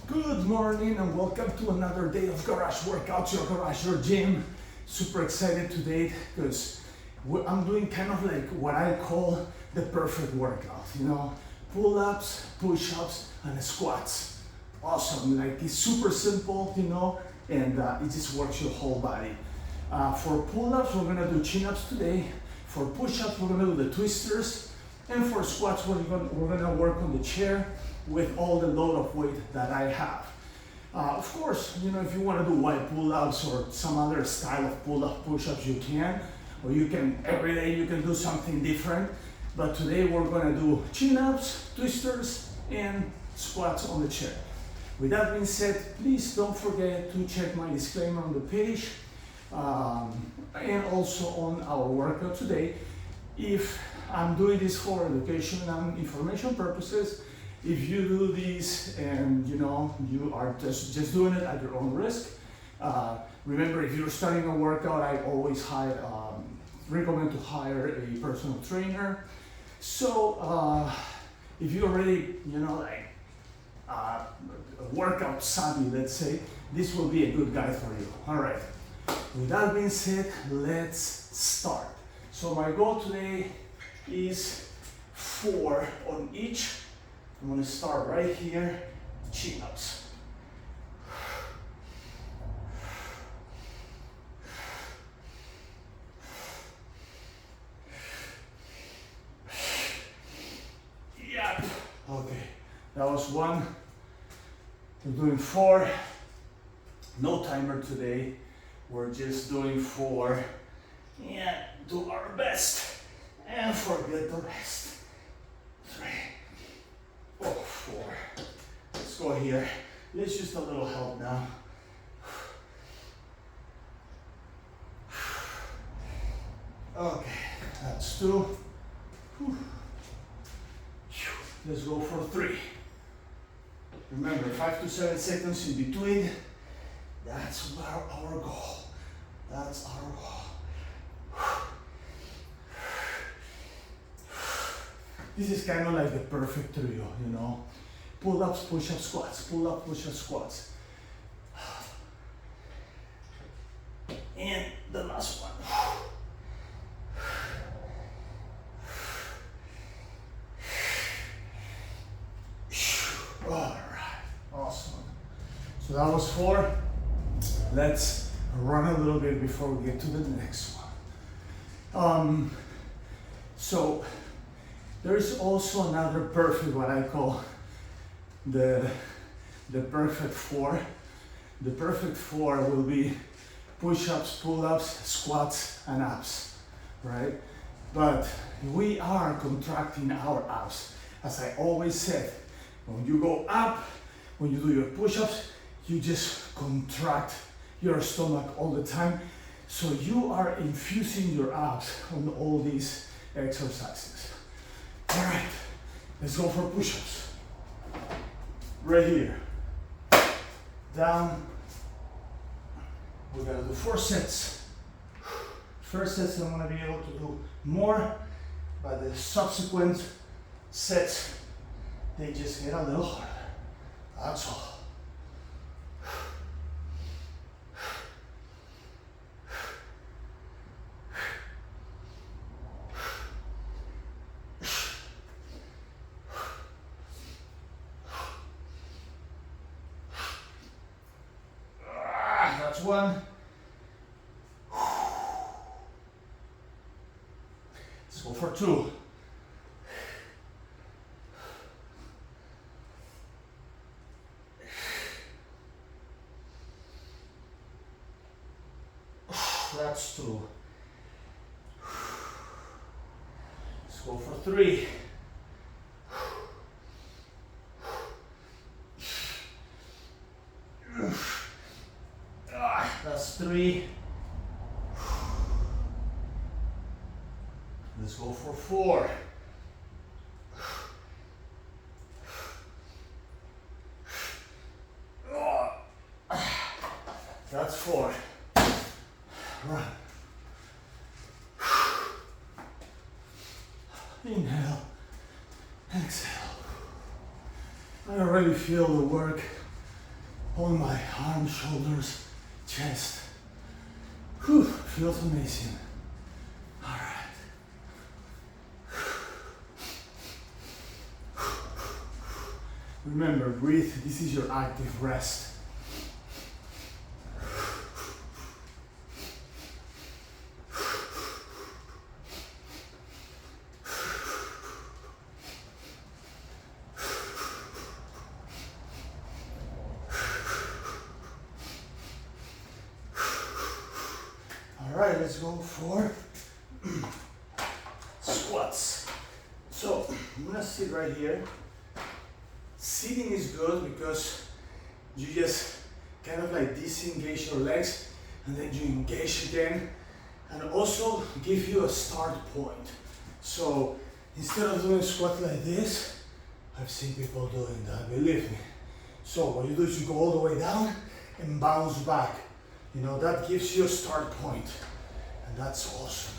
Good morning and welcome to another day of garage workouts, your garage, your gym. Super excited today because I'm doing kind of like what I call the perfect workout, pull-ups, push-ups, and squats. Awesome, like it's super simple, and it just works your whole body. For pull-ups, we're gonna do chin-ups today. For push-ups, we're gonna do the twisters. And for squats, we're gonna work on the chair with all the load of weight that I have. Of course, if you want to do wide pull-ups or some other style of pull-up push-ups, you can, or you can every day you can do something different. But today we're gonna do chin-ups, twisters, and squats on the chair. With that being said, please don't forget to check my disclaimer on the page and also on our workout today. If I'm doing this for education and information purposes, if you do this and you are just doing it at your own risk, remember, if you're starting a workout, I always recommend to hire a personal trainer. So if you already workout savvy, let's say, this will be a good guide for you. All right, with that being said, let's start. So my goal today is 4 on each. I'm going to start right here, chin-ups. Yeah. Okay, that was 1. We're doing 4. No timer today. We're just doing 4. Yeah, do our best and forget the rest. 3. 4. Let's go here. Let's just a little help now. Okay, that's 2. Let's go for 3. Remember, 5 to 7 seconds in between. That's our goal. That's our goal. This is kind of like the perfect trio, Pull-ups, push-ups, squats, pull-up, push-ups, squats. And the last one. All right, awesome. So that was 4. Let's run a little bit before we get to the next one. So there's also another perfect, what I call the perfect 4. The perfect 4 will be push-ups, pull-ups, squats, and abs, right? But we are contracting our abs. As I always said, when you go up, when you do your push-ups, you just contract your stomach all the time. So you are infusing your abs on all these exercises. All right, let's go for push-ups. Right here, down. We're gonna do 4 sets. First sets, I'm gonna be able to do more, but the subsequent sets, they just get a little harder. That's all. That's 1. Let's go for 2. That's 2. Let's go for 3. That's 3. Let's go for 4. That's 4. Run. Inhale, exhale. I already feel the work on my arms, shoulders, chest. Whew, feels amazing. All right. Remember, breathe. This is your active rest. Alright, let's go for squats. So I'm gonna sit right here. Sitting is good because you just kind of like disengage your legs and then you engage again, and also give you a start point. So instead of doing squat like this, I've seen people doing that, believe me. So what you do is you go all the way down and bounce back. You know, that gives you a start point, and that's awesome.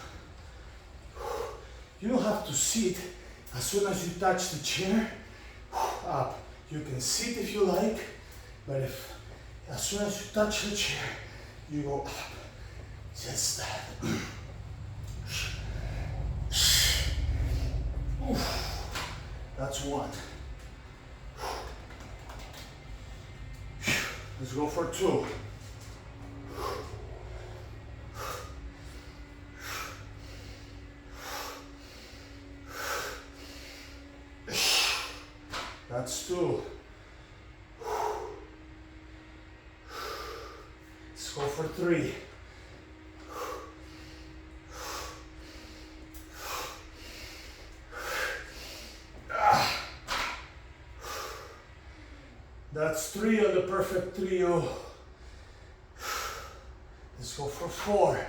You don't have to sit. As soon as you touch the chair, up. You can sit if you like, but as soon as you touch the chair, you go up. Just that. That's one. Let's go for two. That's two. Let's go for three. That's three on the perfect trio. Let's go for four.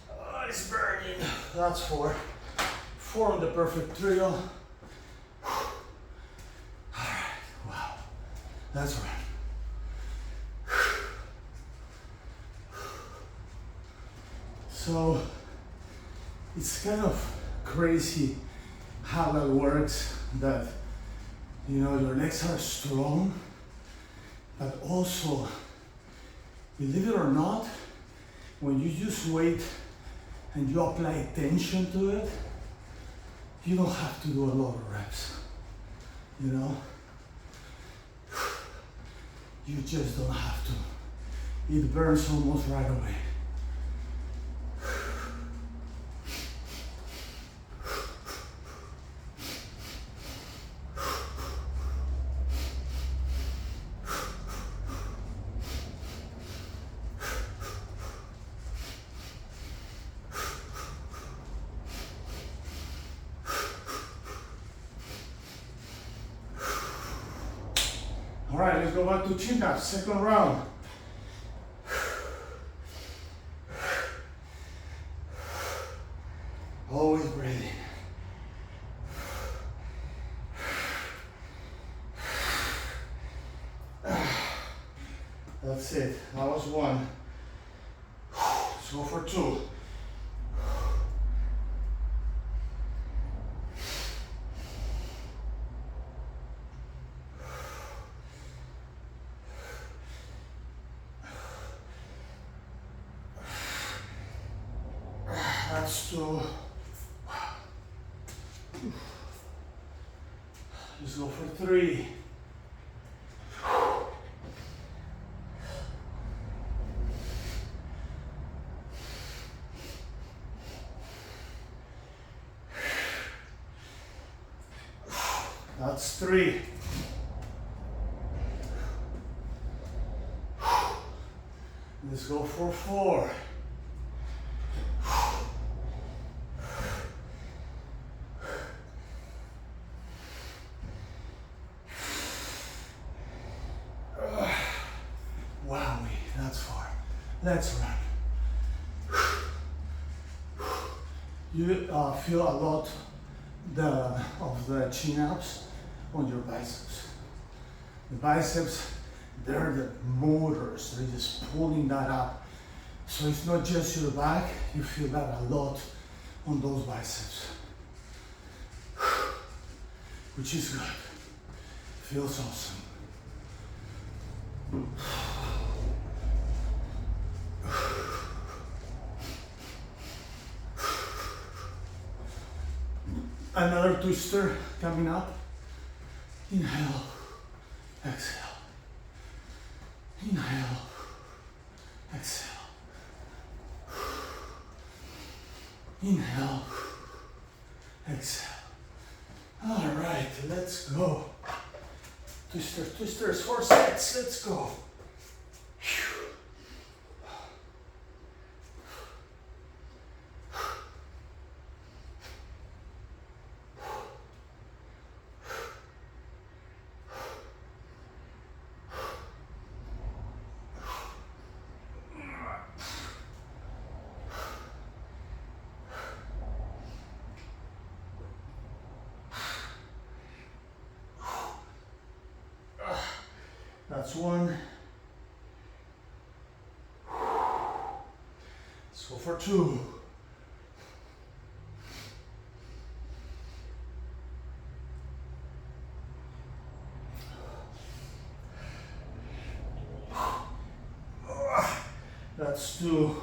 Oh, it's burning. That's four. Four on the perfect trio. Alright, wow. That's right. So it's kind of crazy how that works, that you know your legs are strong, but also, believe it or not, when you use weight and you apply tension to it, you don't have to do a lot of reps, you know? You just don't have to. It burns almost right away. All right, let's go back to chin-ups, second round. Always breathing. That's it, that was one. Let's go for two. That's two. Let's go for three. That's three. Let's go for four. Wow, that's far. Let's run. You feel a lot of the chin-ups on your biceps. The biceps, they're the motors. They're just pulling that up. So it's not just your back. You feel that a lot on those biceps. which is good. Feels awesome. Another twister coming up. Inhale, exhale. Inhale, exhale. Inhale, exhale. All right, let's go. Twisters, twisters, 4 sets, let's go. That's one. Let's go for 2. That's 2.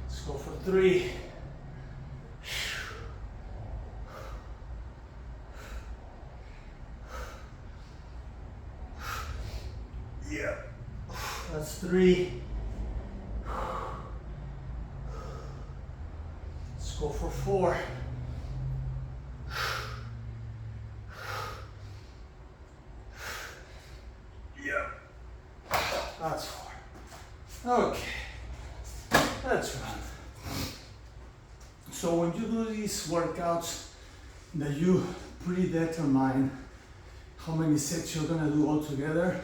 Let's go for 3. Yeah, that's 3. Let's go for 4. Yeah, that's 4. Okay, let's run. So when you do these workouts that you predetermine how many sets you're gonna do all together,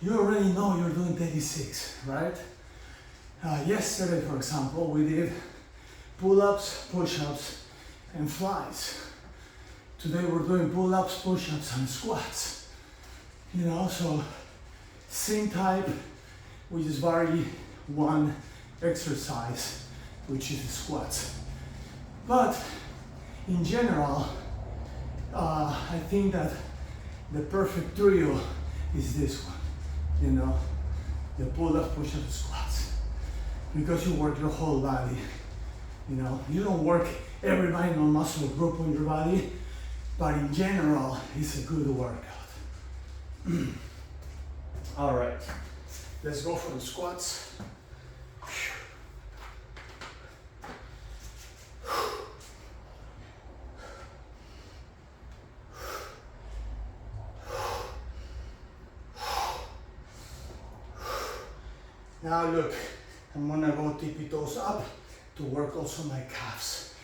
you already know you're doing 36, right? Yesterday, for example, we did pull-ups, push-ups, and flies. Today we're doing pull-ups, push-ups, and squats. You know, so same type, we just vary one exercise, which is the squats. But in general, I think that the perfect trio is this one. You know, the pull-ups, push-ups, squats, because you work your whole body. You know, you don't work every minor muscle group on your body, but in general, it's a good workout. All right, let's go for the squats. Now look, I'm gonna go tippy toes up to work also my calves.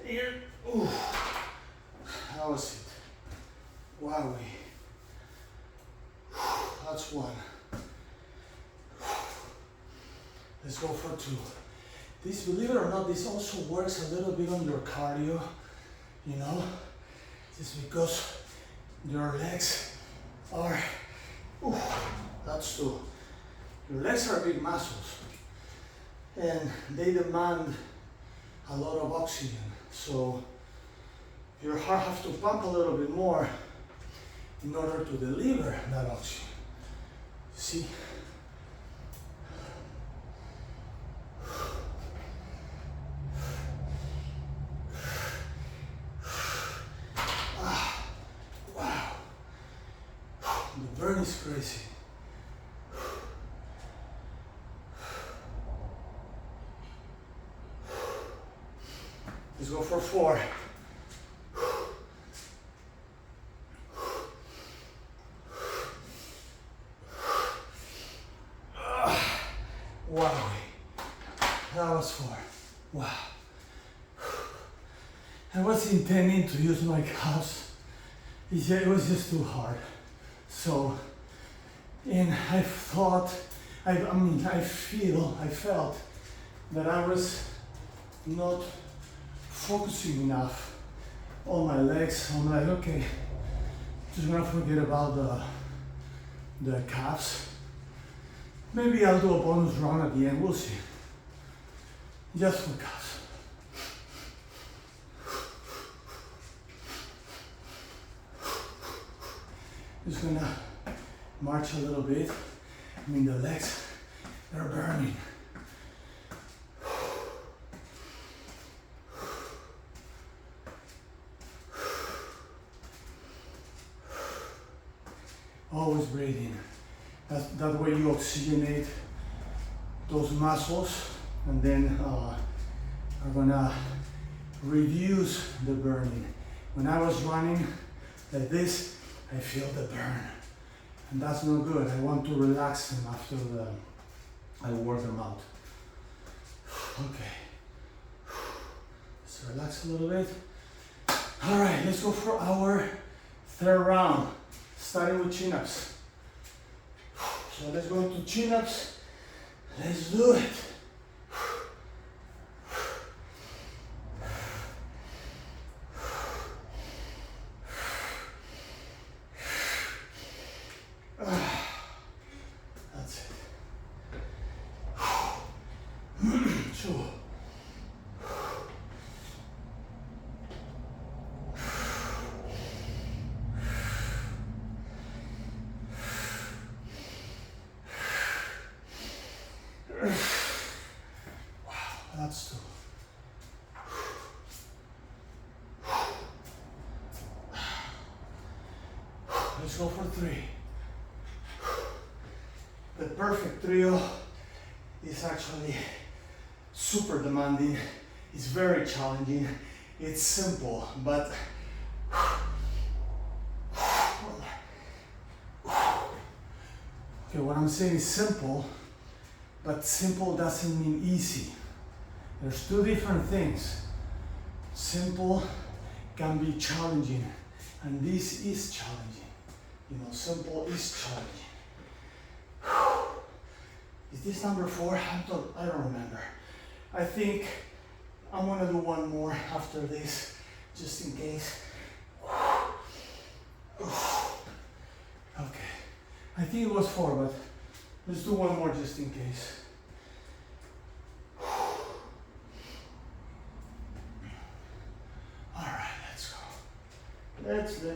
Here, ooh, how was it? Wow, that's 1. Let's go for 2. This, believe it or not, this also works a little bit on your cardio, you know, just because your legs are, that's 2. Your legs are big muscles and they demand a lot of oxygen. So your heart has to pump a little bit more in order to deliver that oxygen. See? The burn is crazy. Let's go for 4. Wow, that was 4. Wow. I was intending to use my calves. It was just too hard. So, and I thought, I felt that I was not focusing enough on my legs. I'm like, okay, Just gonna forget about the calves. Maybe I'll do a bonus round at the end, we'll see. Just for calves. Just gonna march a little bit. I mean, the legs, they're burning. Always breathing. That way you oxygenate those muscles, and then are gonna reduce the burning. When I was running like this, I feel the burn, and that's not good. I want to relax them after I work them out. Okay, let's relax a little bit. All right, let's go for our third round, starting with chin-ups. So let's go into chin-ups. Let's do it. That's it. Two. Wow, that's two. Let's go for three. The perfect trio is actually super demanding. It's very challenging. It's simple, but okay, what I'm saying is simple, but simple doesn't mean easy. There's two different things. Simple can be challenging, and this is challenging. You know, simple is challenging. Is this number 4? I don't remember. I think I'm gonna do one more after this, just in case. Okay, I think it was 4, but let's do one more just in case. All right, let's go. Let's go.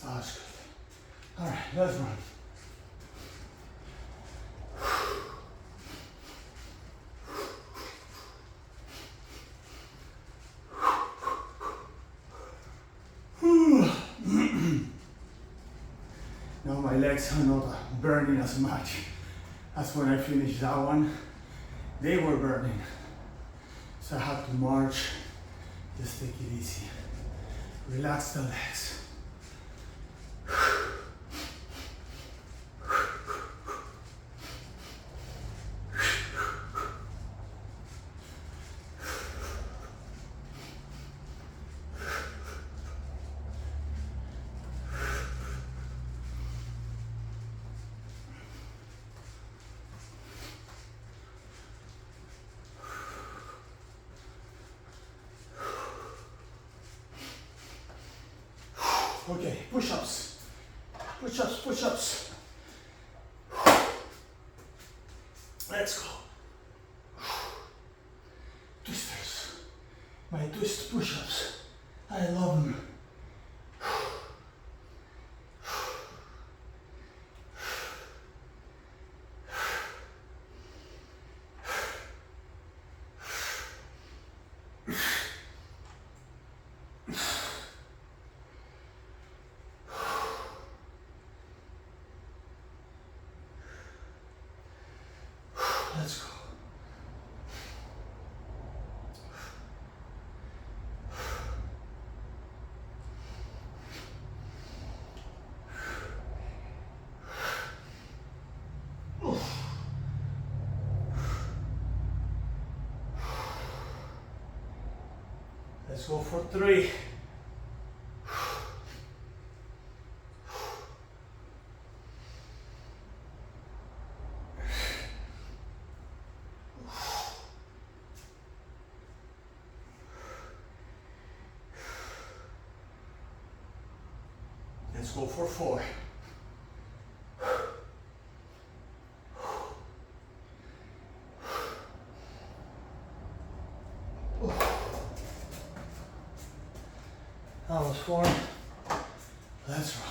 That's good. All right, let's run. Now my legs are not burning as much as when I finished that one. They were burning. So I had to march. Just take it easy. Relax the legs. Okay, push-ups, push-ups, push-ups. Let's go. Twisters, my twist push-ups. I love them. Let's go. Let's go for 3. Let's go for 4. That was 4. Let's run.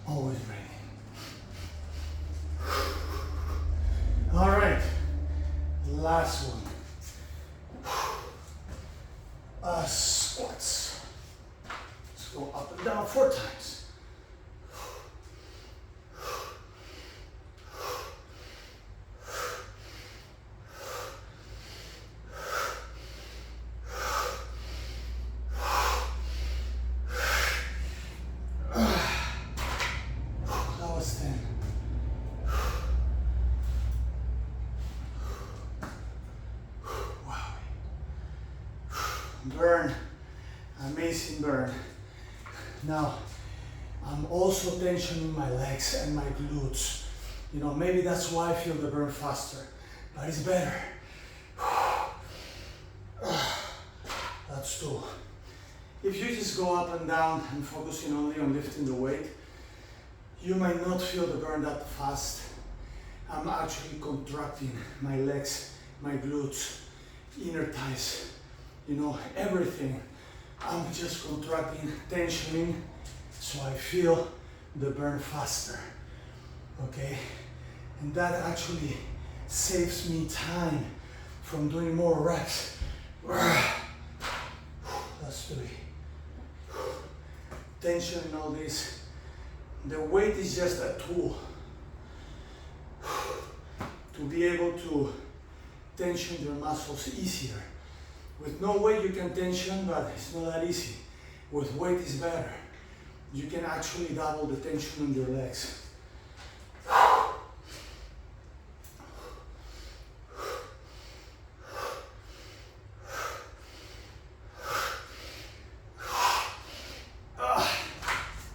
Always ready. All right, last one. Squats. Let's go up and down 4 times. Burn, amazing burn. Now, I'm also tensioning my legs and my glutes. You know, maybe that's why I feel the burn faster, but it's better. That's 2. If you just go up and down and focusing only on lifting the weight, you might not feel the burn that fast. I'm actually contracting my legs, my glutes, inner thighs, you know, everything. I'm just contracting, tensioning, so I feel the burn faster, okay? And that actually saves me time from doing more reps. That's 3. Tension and all this. The weight is just a tool to be able to tension your muscles easier. With no weight you can tension, but it's not that easy. With weight it's better. You can actually double the tension on your legs.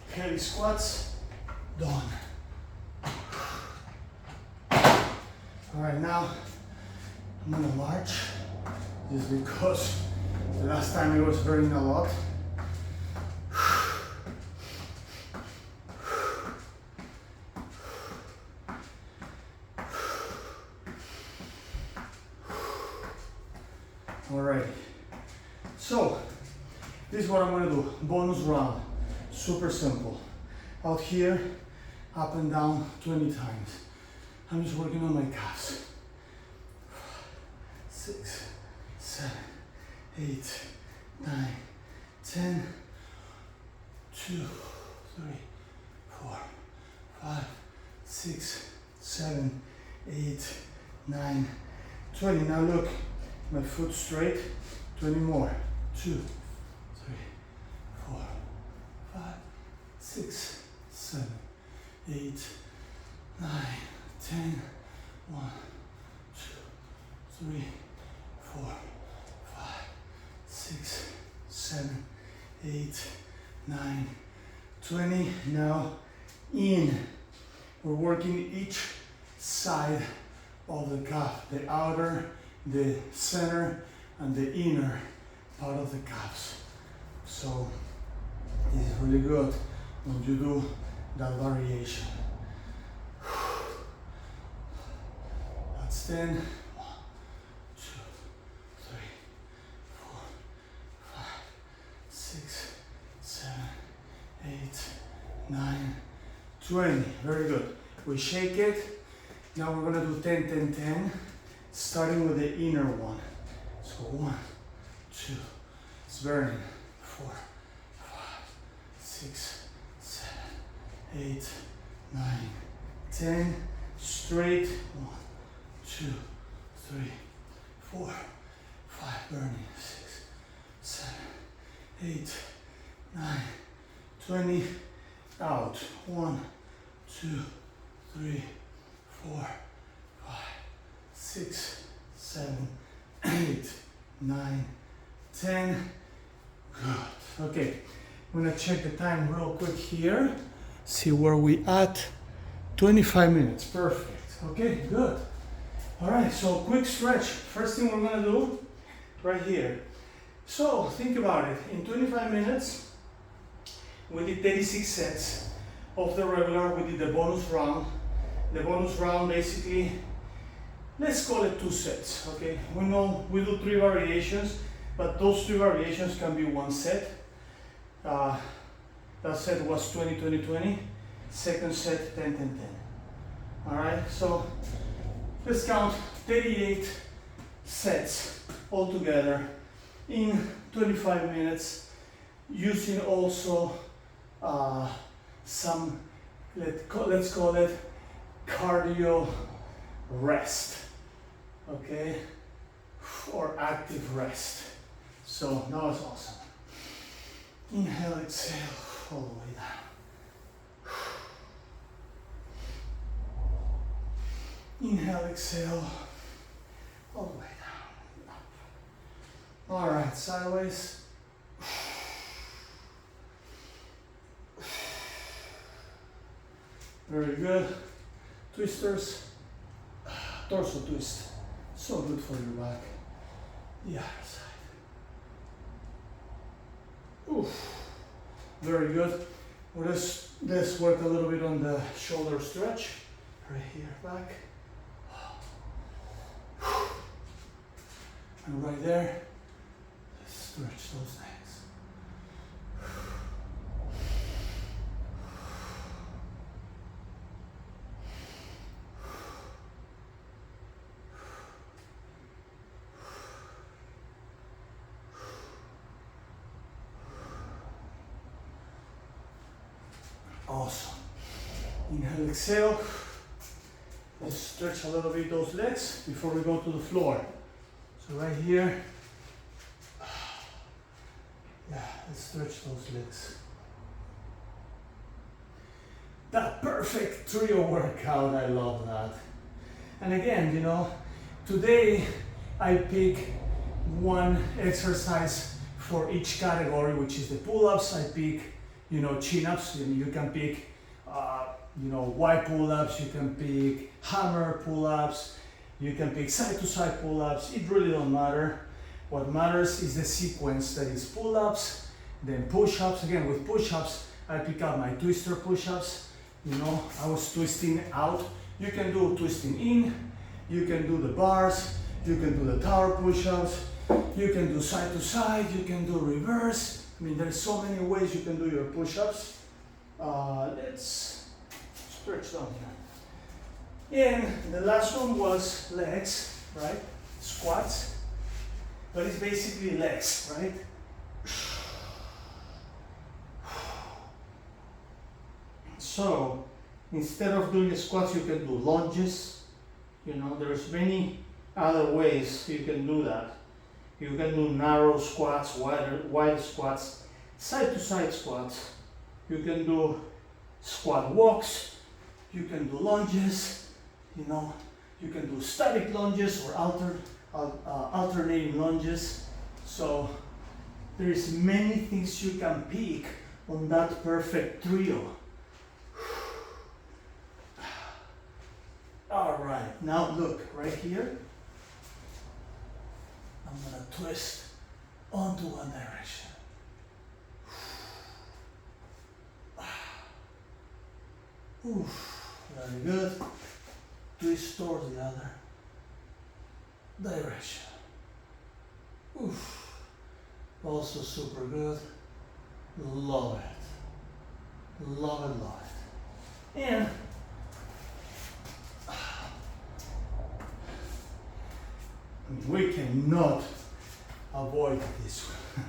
Heavy squats, done. All right, now I'm gonna march, just because the last time I was burning a lot. All right, so this is what I'm gonna do, bonus round. Super simple. Out here, up and down 20 times. I'm just working on my calves. 6, 7, 8, 9, 10, 2, 3, 4, 5, 6, 7, 8, 9, 20. Now look, my foot straight, 20 more. 2, 3, 4, 5, 6, 7, 8, 9, 10, 1, 2, 3, 4, 5, 6, 7, 8, 9, 20. Now in. We're working each side of the calf, the outer, the center, and the inner part of the calves. So it's really good when you do that variation. That's 10. 1, 2, 3, 4, 5, 6, 7, 8, 9, 20. Very good. We shake it. Now we're gonna do 10, 10, 10, starting with the inner one. So 1, 2, it's burning. 4, 5, 6, 7, 8, 9, 10. straight. 1, 2, 3, 4, 5, burning. 6, 7, 8, 9, 20, out. 1, 2, 3, 4, 5, 6, 7, 8, 9, 10. Good. Okay, I'm gonna check the time real quick here. See where we at. 25 minutes. Perfect. Okay, good. All right, so quick stretch. First thing we're gonna do right here. So think about it. In 25 minutes, we did 36 sets of the regular. We did the bonus round. The bonus round basically, let's call it 2 sets. Okay, we know we do 3 variations, but those 3 variations can be 1 set. That set was 20, 20, 20. Second set, 10, 10, 10. All right, so let's count 38 sets altogether in 25 minutes, using also some, let's call it cardio rest, okay, or active rest. So that was awesome. Inhale, exhale, all the way down. Inhale, exhale, all the way down. All right, sideways. Very good. Twisters, torso twist. So good for your back. The other side. Oof. Very good. Let's work a little bit on the shoulder stretch. Right here, back. And right there, stretch those legs. Awesome. Inhale, exhale. Let's stretch a little bit those legs before we go to the floor. So right here, yeah, let's stretch those legs. That perfect trio workout, I love that. And again, you know, today I pick one exercise for each category, which is the pull-ups. I pick, you know, chin-ups. You can pick, you know, Y pull-ups. You can pick hammer pull-ups. You can pick side-to-side pull-ups. It really don't matter. What matters is the sequence, that is pull-ups, then push-ups. Again, with push-ups, I pick up my twister push-ups. You know, I was twisting out. You can do twisting in. You can do the bars. You can do the tower push-ups. You can do side-to-side. You can do reverse. I mean, there's so many ways you can do your push-ups. Let's stretch down here. And the last one was legs, right? Squats. But it's basically legs, right? So instead of doing the squats, you can do lunges. You know, there's many other ways you can do that. You can do narrow squats, wide squats, side-to-side squats. You can do squat walks. You can do lunges. You know, you can do static lunges or alternating lunges. So there is many things you can pick on that perfect trio. All right, now look right here. I'm gonna twist onto one direction. Oof, very good. Twist towards the other direction. Oof. Also super good. Love it. Love it, love it. And we cannot avoid this one.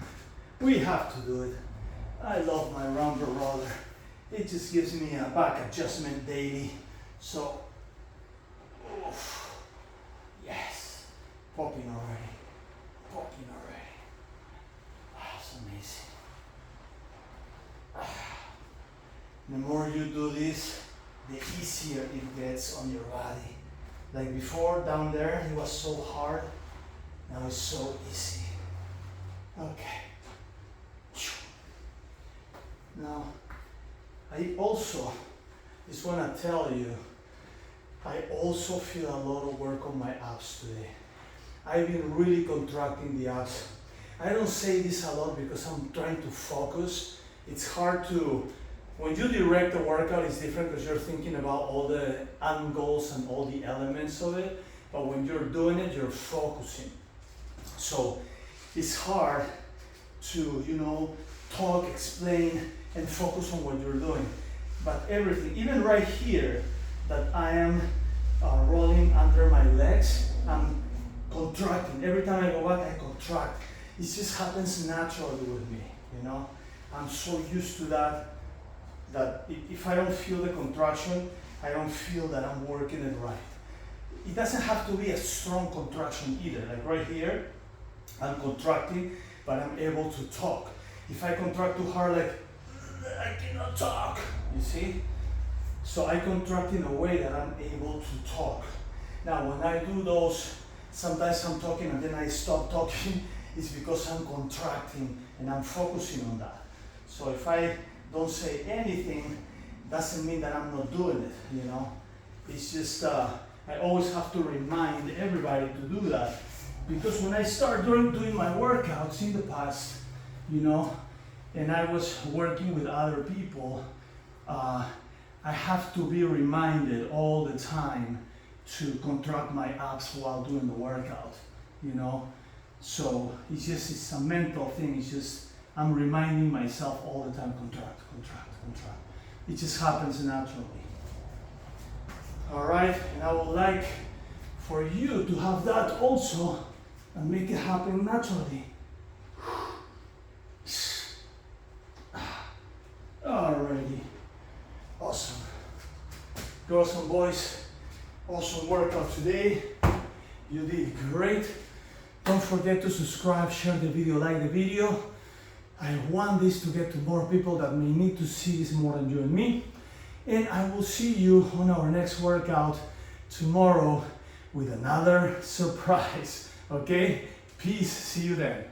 We have to do it. I love my rumble roller. It just gives me a back adjustment daily. So The more you do this, the easier it gets on your body. Like before, down there, it was so hard. Now it's so easy. Okay. Now, I also just want to tell you, I also feel a lot of work on my abs today. I've been really contracting the abs. I don't say this a lot because I'm trying to focus. It's hard to, when you direct the workout, it's different because you're thinking about all the angles and all the elements of it. But when you're doing it, you're focusing. So it's hard to, you know, talk, explain, and focus on what you're doing. But everything, even right here, that I am rolling under my legs, I'm contracting. Every time I go back, I contract. It just happens naturally with me, you know. I'm so used to that if I don't feel the contraction, I don't feel that I'm working it right. It doesn't have to be a strong contraction either. Like right here, I'm contracting, but I'm able to talk. If I contract too hard, like, I cannot talk, you see? So I contract in a way that I'm able to talk. Now, when I do those, sometimes I'm talking and then I stop talking, it's because I'm contracting and I'm focusing on that. So if I don't say anything, doesn't mean that I'm not doing it, you know? It's just, I always have to remind everybody to do that. Because when I start doing my workouts in the past, you know, and I was working with other people, I have to be reminded all the time to contract my abs while doing the workout, you know. So it's a mental thing. It's just, I'm reminding myself all the time, contract, contract, contract. It just happens naturally. All right, and I would like for you to have that also and make it happen naturally. Alrighty, awesome. Girls and boys, awesome workout today. You did great. Don't forget to subscribe, share the video, like the video. I want this to get to more people that may need to see this more than you and me. And I will see you on our next workout tomorrow with another surprise. Okay? Peace. See you then.